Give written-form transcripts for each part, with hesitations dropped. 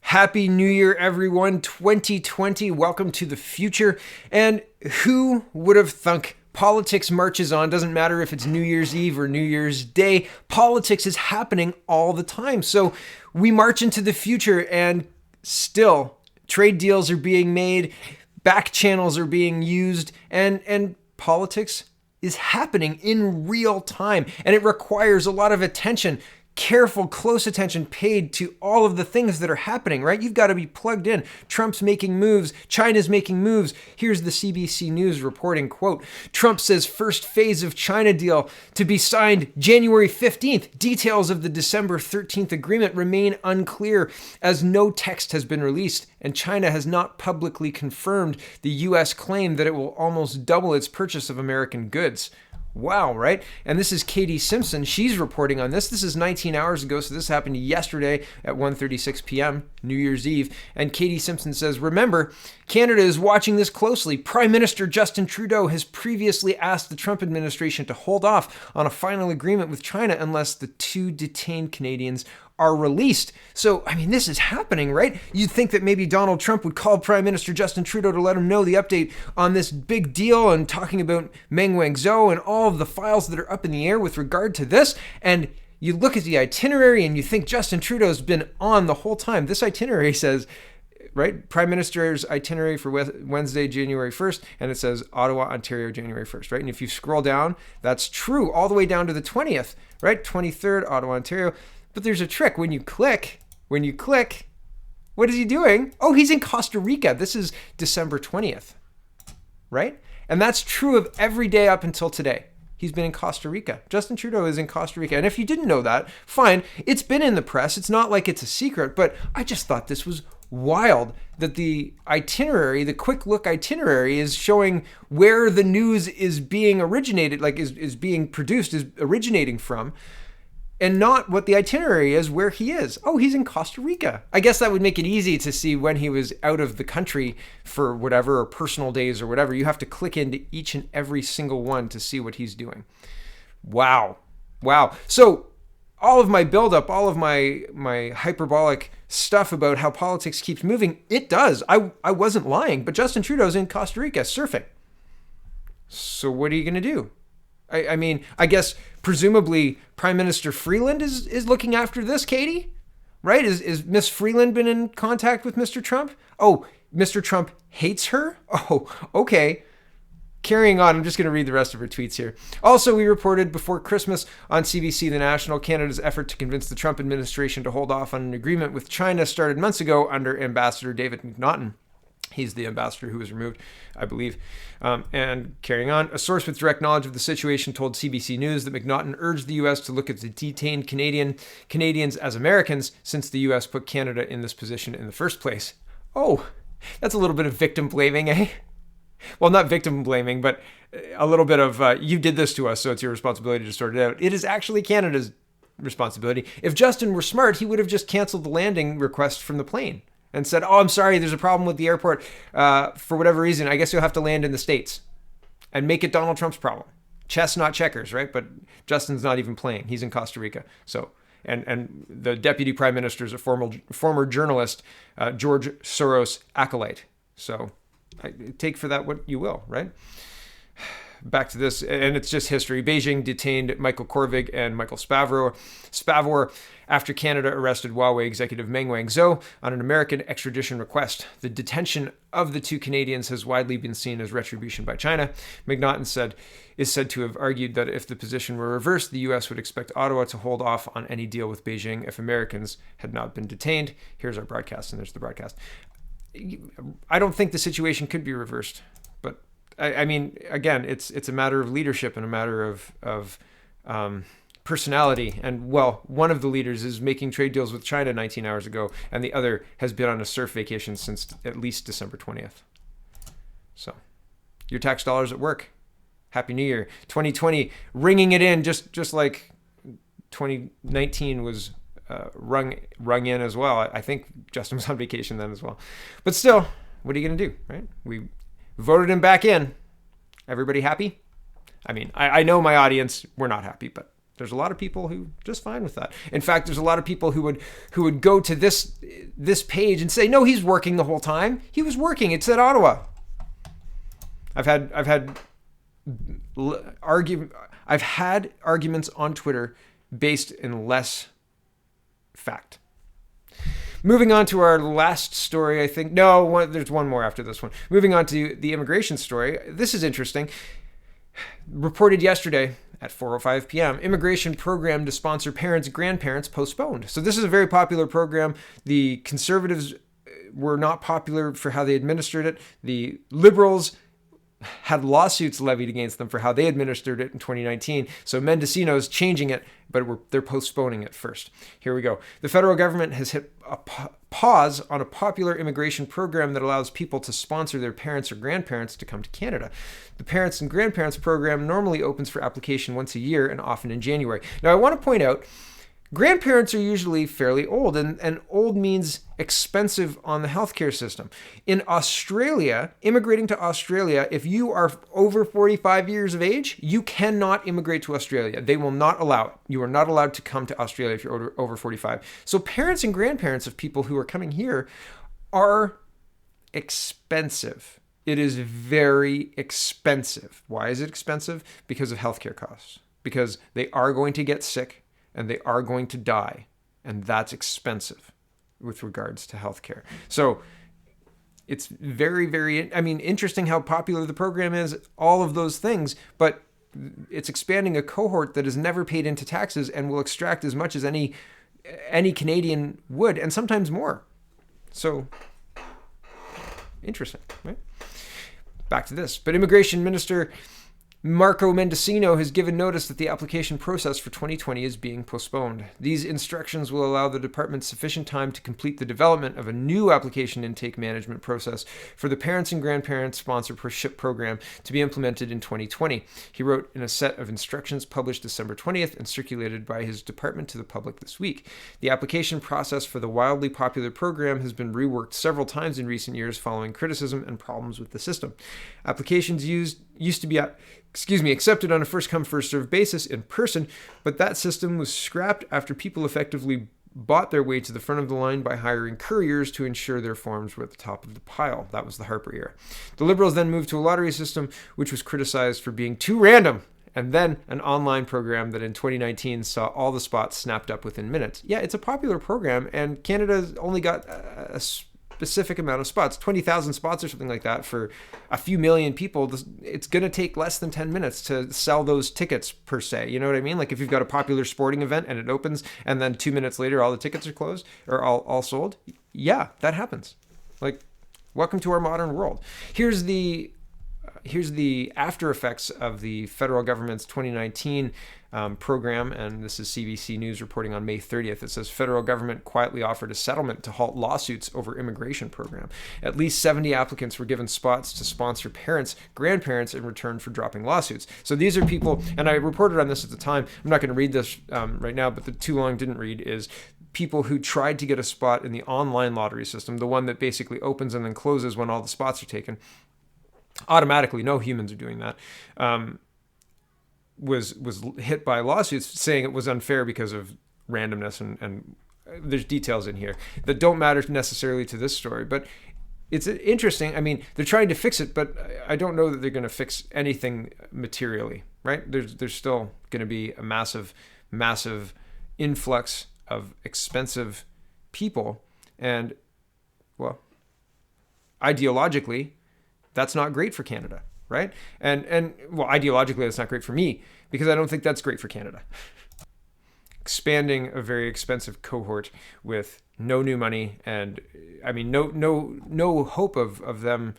Happy New Year, everyone. 2020. Welcome to the future. And who would have thunk politics marches on? Doesn't matter if it's New Year's Eve or New Year's Day. Politics is happening all the time. So we march into the future and still trade deals are being made, back channels are being used, and politics is happening in real time. And it requires a lot of attention. Careful, close attention paid to all of the things that are happening, right? You've got to be plugged in. Trump's making moves. China's making moves. Here's the CBC News reporting, quote, Trump says first phase of China deal to be signed January 15th. Details of the December 13th agreement remain unclear as no text has been released and China has not publicly confirmed the U.S. claim that it will almost double its purchase of American goods. Wow, right? And this is Katie Simpson. She's reporting on this. This is 19 hours ago, so this happened yesterday at 1:36 p.m., New Year's Eve. And Katie Simpson says, remember, Canada is watching this closely. Prime Minister Justin Trudeau has previously asked the Trump administration to hold off on a final agreement with China unless the two detained Canadians are released. So, I mean, this is happening, right? You'd think that maybe Donald Trump would call Prime Minister Justin Trudeau to let him know the update on this big deal and talking about Meng Wanzhou and all of the files that are up in the air with regard to this. And you look at the itinerary and you think Justin Trudeau's been on the whole time. This itinerary says, right, Prime Minister's itinerary for Wednesday, January 1st, and it says Ottawa, Ontario, January 1st, right? And if you scroll down, that's true all the way down to the 20th, right? 23rd, Ottawa, Ontario. But there's a trick. When you click, what is he doing? Oh, he's in Costa Rica. This is December 20th, right? And that's true of every day up until today. He's been in Costa Rica. Justin Trudeau is in Costa Rica. And if you didn't know that, fine. It's been in the press. It's not like it's a secret, but I just thought this was wild that the itinerary, the quick look itinerary is showing where the news is being originated, like is being produced, is originating from. And not what the itinerary is, where he is. Oh, he's in Costa Rica. I guess that would make it easy to see when he was out of the country for whatever, or personal days or whatever. You have to click into each and every single one to see what he's doing. Wow. So all of my buildup, all of my hyperbolic stuff about how politics keeps moving, it does. I wasn't lying, but Justin Trudeau's in Costa Rica surfing. So what are you going to do? I mean, I guess presumably Prime Minister Freeland is looking after this, Katie, right? Is Miss Freeland been in contact with Mr. Trump? Oh, Mr. Trump hates her? Oh, okay. Carrying on, I'm just going to read the rest of her tweets here. Also, we reported before Christmas on CBC The National, Canada's effort to convince the Trump administration to hold off on an agreement with China started months ago under Ambassador David McNaughton. He's the ambassador who was removed, I believe. And carrying on, a source with direct knowledge of the situation told CBC News that McNaughton urged the U.S. to look at the detained Canadians as Americans since the U.S. put Canada in this position in the first place. Oh, that's a little bit of victim blaming, eh? Well, not victim blaming, but a little bit of you did this to us, so it's your responsibility to sort it out. It is actually Canada's responsibility. If Justin were smart, he would have just canceled the landing request from the plane and said, oh, I'm sorry, there's a problem with the airport for whatever reason. I guess you'll have to land in the States and make it Donald Trump's problem. Chess, not checkers, right? But Justin's not even playing. He's in Costa Rica. So, and the deputy prime minister is a former journalist, George Soros acolyte. So take for that what you will, right? Back to this, and it's just history. Beijing detained Michael Korvig and Michael Spavor after Canada arrested Huawei executive Meng Wanzhou on an American extradition request. The detention of the two Canadians has widely been seen as retribution by China. McNaughton is said to have argued that if the position were reversed, the U.S. would expect Ottawa to hold off on any deal with Beijing if Americans had not been detained. Here's our broadcast, and there's the broadcast. I don't think the situation could be reversed, but I mean, again, it's a matter of leadership and a matter of personality. And well, one of the leaders is making trade deals with China 19 hours ago, and the other has been on a surf vacation since at least December 20th. So, your tax dollars at work. Happy New Year. 2020 ringing it in, just like 2019 was rung in as well. I think Justin was on vacation then as well. But still, what are you going to do, right? We voted him back in. Everybody happy? I mean, I know my audience, we're not happy, but There's a lot of people who just fine with that. In fact, there's a lot of people who would go to this page and say, no, he's working the whole time. He was working. It's at Ottawa. I've had arguments on Twitter based in less fact. Moving on to our last story, I think. No, there's one more after this one. Moving on to the immigration story. This is interesting. Reported yesterday at 4:05 p.m., immigration program to sponsor parents, grandparents postponed. So this is a very popular program. The Conservatives were not popular for how they administered it. The Liberals had lawsuits levied against them for how they administered it in 2019. So Mendocino's changing it, but they're postponing it first. Here we go. The federal government has hit a pause on a popular immigration program that allows people to sponsor their parents or grandparents to come to Canada. The Parents and Grandparents program normally opens for application once a year and often in January. Now, I want to point out, grandparents are usually fairly old, and old means expensive on the healthcare system. In Australia, immigrating to Australia, if you are over 45 years of age, you cannot immigrate to Australia. They will not allow it. You are not allowed to come to Australia if you're over 45. So parents and grandparents of people who are coming here are expensive. It is very expensive. Why is it expensive? Because of healthcare costs. Because they are going to get sick and they are going to die. And that's expensive with regards to healthcare. So it's very, very, interesting how popular the program is, all of those things, but it's expanding a cohort that has never paid into taxes and will extract as much as any Canadian would, and sometimes more. So interesting, right? Back to this. But Immigration Minister Marco Mendocino has given notice that the application process for 2020 is being postponed. These instructions will allow the department sufficient time to complete the development of a new application intake management process for the Parents and Grandparents Sponsorship Program to be implemented in 2020. He wrote in a set of instructions published December 20th and circulated by his department to the public this week. The application process for the wildly popular program has been reworked several times in recent years following criticism and problems with the system. Applications used to be accepted on a first-come, first-served basis in person, but that system was scrapped after people effectively bought their way to the front of the line by hiring couriers to ensure their forms were at the top of the pile. That was the Harper era. The Liberals then moved to a lottery system, which was criticized for being too random, and then an online program that in 2019 saw all the spots snapped up within minutes. Yeah, it's a popular program, and Canada's only got a specific amount of spots, 20,000 spots or something like that for a few million people. It's going to take less than 10 minutes to sell those tickets per se. You know what I mean? Like if you've got a popular sporting event and it opens and then 2 minutes later all the tickets are closed or all sold. Yeah, that happens. Like, welcome to our modern world. Here's the after effects of the federal government's 2019 program, and this is CBC News reporting on May 30th. It says federal government quietly offered a settlement to halt lawsuits over immigration program. At least 70 applicants were given spots to sponsor parents, grandparents in return for dropping lawsuits. So these are people, and I reported on this at the time. I'm not going to read this right now, but the too long didn't read is people who tried to get a spot in the online lottery system, the one that basically opens and then closes when all the spots are taken. Automatically, no humans are doing that. Was hit by lawsuits saying it was unfair because of randomness, and there's details in here that don't matter necessarily to this story, but it's interesting. I mean, they're trying to fix it, but I don't know that they're going to fix anything materially, right? There's still going to be a massive influx of expensive people, and well, ideologically, that's not great for Canada, right? And well, ideologically, that's not great for me because I don't think that's great for Canada. Expanding a very expensive cohort with no new money and, no hope of them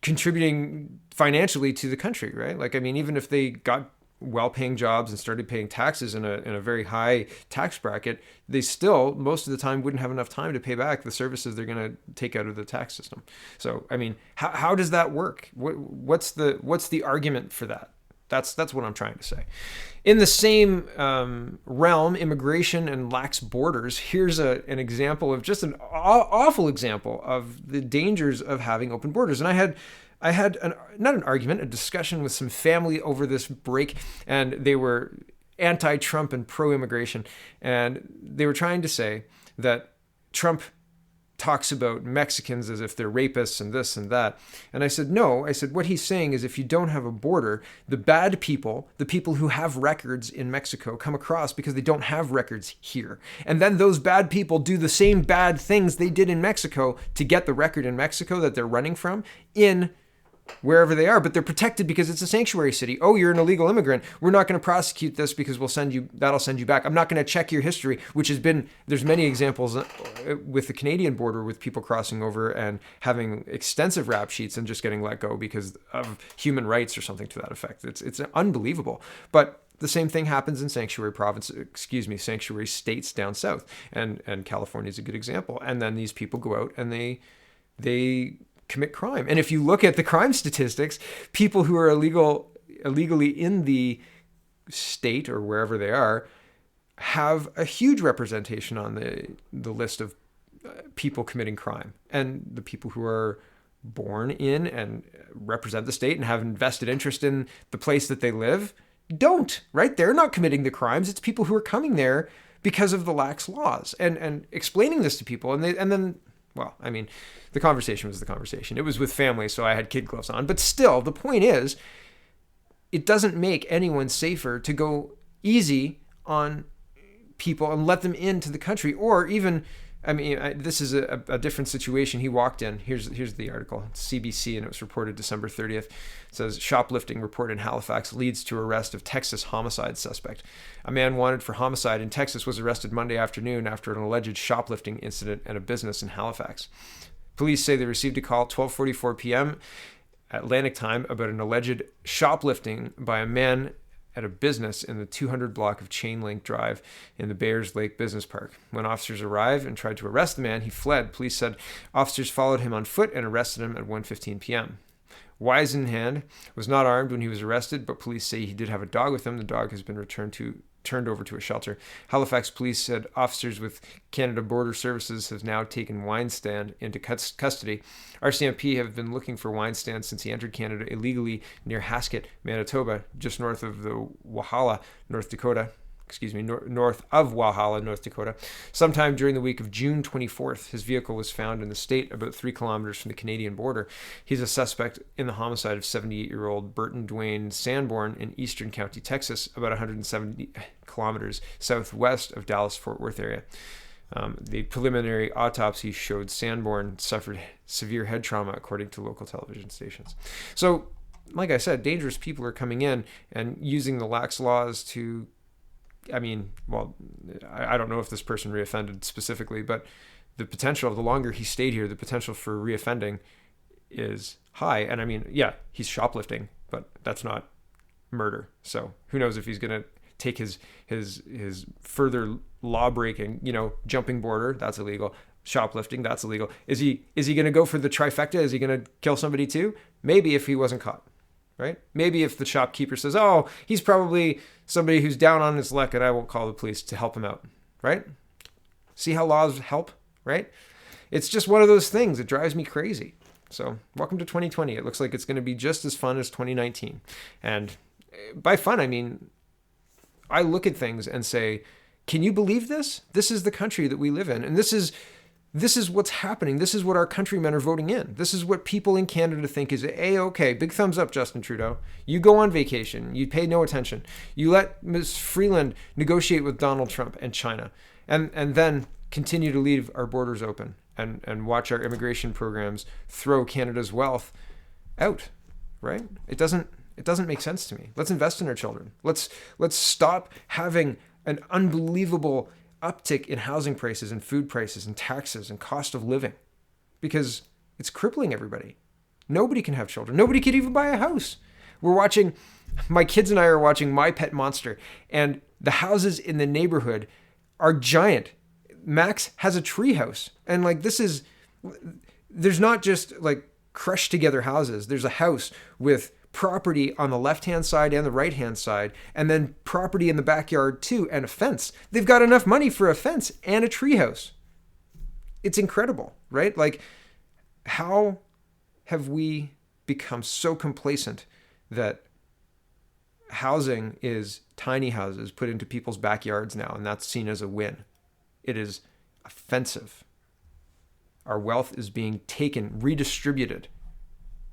contributing financially to the country, right? Like, even if they got well-paying jobs and started paying taxes in a very high tax bracket, they still most of the time wouldn't have enough time to pay back the services they're going to take out of the tax system. So how does that work? What's the argument for that? That's what I'm trying to say. In the same realm, immigration and lax borders, here's an example of just an awful example of the dangers of having open borders. And I had not an argument, a discussion with some family over this break, and they were anti-Trump and pro-immigration. And they were trying to say that Trump talks about Mexicans as if they're rapists and this and that. And I said, no. I said, what he's saying is if you don't have a border, the bad people, the people who have records in Mexico, come across because they don't have records here. And then those bad people do the same bad things they did in Mexico to get the record in Mexico that they're running from in wherever they are, but they're protected because it's a sanctuary city. Oh, you're an illegal immigrant. We're not going to prosecute this because that'll send you back. I'm not going to check your history, which has been, there's many examples with the Canadian border with people crossing over and having extensive rap sheets and just getting let go because of human rights or something to that effect. It's unbelievable. But the same thing happens in sanctuary states down south. And California is a good example. And then these people go out and they commit crime. And if you look at the crime statistics, people who are illegally in the state or wherever they are have a huge representation on the list of people committing crime. And the people who are born in and represent the state and have invested interest in the place that they live don't, right? They're not committing the crimes. It's people who are coming there because of the lax laws and explaining this to people. And then well, I mean, the conversation was the conversation. It was with family, so I had kid gloves on. But still, the point is, it doesn't make anyone safer to go easy on people and let them into the country. Or even, I mean, this is a different situation he walked in. Here's the article. It's CBC, and it was reported December 30th. It says, shoplifting report in Halifax leads to arrest of Texas homicide suspect. A man wanted for homicide in Texas was arrested Monday afternoon after an alleged shoplifting incident at a business in Halifax. Police say they received a call at 12:44 p.m. Atlantic time about an alleged shoplifting by a man at a business in the 200 block of Chain Link Drive in the Bayers Lake Business Park. When officers arrived and tried to arrest the man, he fled. Police said officers followed him on foot and arrested him at 1:15 p.m. Wisenhand was not armed when he was arrested, but police say he did have a dog with him. The dog has been turned over to a shelter. Halifax police said officers with Canada Border Services have now taken Weinstand into custody. RCMP have been looking for Weinstand since he entered Canada illegally near Haskett, Manitoba, just north of the Walhalla, North Dakota. North of Walhalla, North Dakota. Sometime during the week of June 24th, his vehicle was found in the state about 3 kilometers from the Canadian border. He's a suspect in the homicide of 78-year-old Burton Dwayne Sanborn in Eastern County, Texas, about 170 kilometers southwest of Dallas-Fort Worth area. The preliminary autopsy showed Sanborn suffered severe head trauma, according to local television stations. So, like I said, dangerous people are coming in and using the lax laws to, I mean, well, I don't know if this person reoffended specifically, but the potential, the longer he stayed here, the potential for reoffending is high. And I mean, yeah, he's shoplifting, but that's not murder. So who knows if he's going to take his further law breaking, jumping border, that's illegal. Shoplifting, that's illegal. Is he going to go for the trifecta? Is he going to kill somebody too? Maybe if he wasn't caught. Right? Maybe if the shopkeeper says, oh, he's probably somebody who's down on his luck and I won't call the police to help him out. Right? See how laws help? Right? It's just one of those things. It drives me crazy. So welcome to 2020. It looks like it's going to be just as fun as 2019. And by fun, I mean, I look at things and say, can you believe this? This is the country that we live in. And this is what's happening. This is what our countrymen are voting in. This is what people in Canada think is A-okay. Big thumbs up, Justin Trudeau. You go on vacation. You pay no attention. You let Ms. Freeland negotiate with Donald Trump and China and then continue to leave our borders open and watch our immigration programs throw Canada's wealth out, right? It doesn't make sense to me. Let's invest in our children. Let's stop having an unbelievable uptick in housing prices and food prices and taxes and cost of living because it's crippling everybody. Nobody can have children. Nobody could even buy a house. My kids and I are watching My Pet Monster, and the houses in the neighborhood are giant. Max has a tree house, and there's not just like crushed together houses. There's a house with property on the left-hand side and the right-hand side, and then property in the backyard too, and a fence. They've got enough money for a fence and a treehouse. It's incredible, right? Like, how have we become so complacent that housing is tiny houses put into people's backyards now, and that's seen as a win. It is offensive. Our wealth is being taken, redistributed.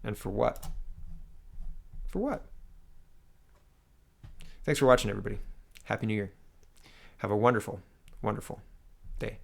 And for what? For what? Thanks for watching, everybody. Happy New Year. Have a wonderful, wonderful day.